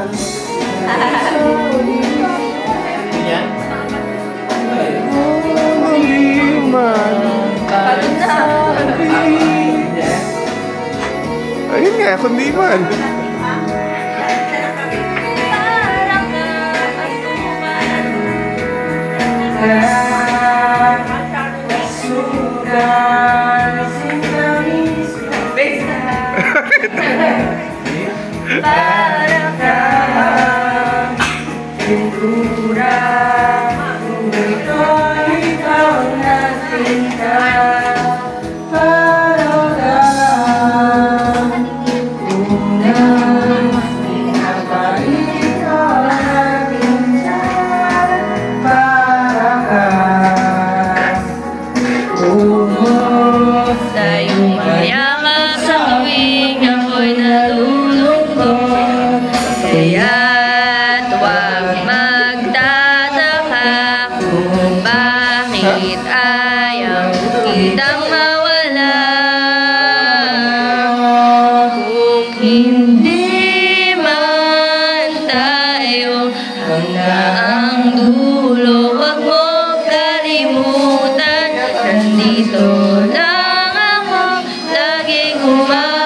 Yan. Ayun nga, kundi man. Bakit ayaw kitang mawala? Kung hindi man tayo hanggang dulo, wag mo kalimutan. Nandito lang ako, laging umaaral.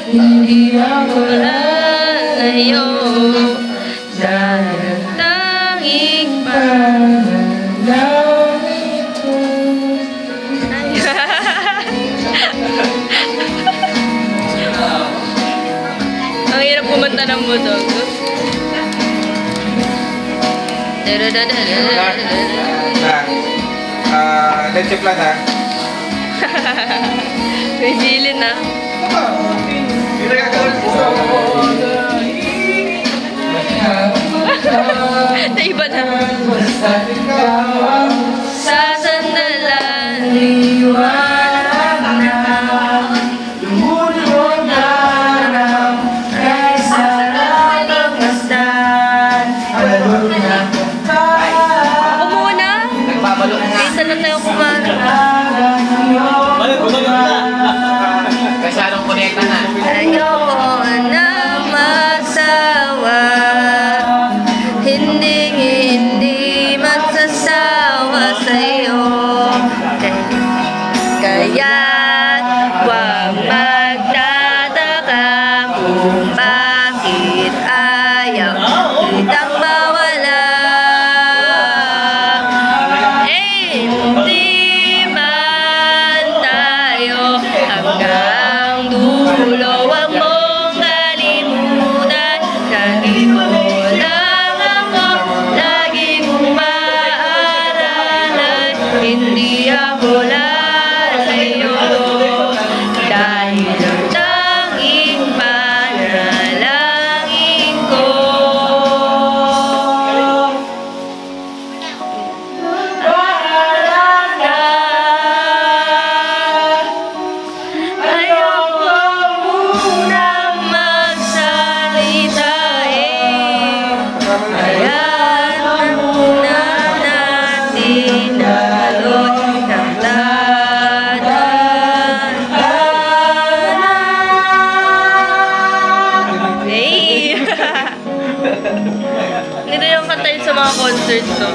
Hindi ako lalayo dahil tanging ang hirap kumanta ng budog. Leche plan ha? May silin na. Naiba na. Sa sandalan, liwanag na lumulog na araw, kay sarap ang masdan. Ako muna? Nagbabalo na. Isa na tayo kumara. Kasi anong connecta na? Ayoko na magsawa, hindi magsasawa sa'yo. Kaya't huwag magtataka kung bakit ayaw kitang mawala. Hindi man tayo hanggang dulo, wag mong kalimutan. Nandito lang ako, laging umaaralan. Hindi ako lalayo dahil ang tanging panalangin ko ayoko munang magsalita hayaan muna natin daloy ng tadhana. Hey! Nito yung kanta yun sa mga concert to.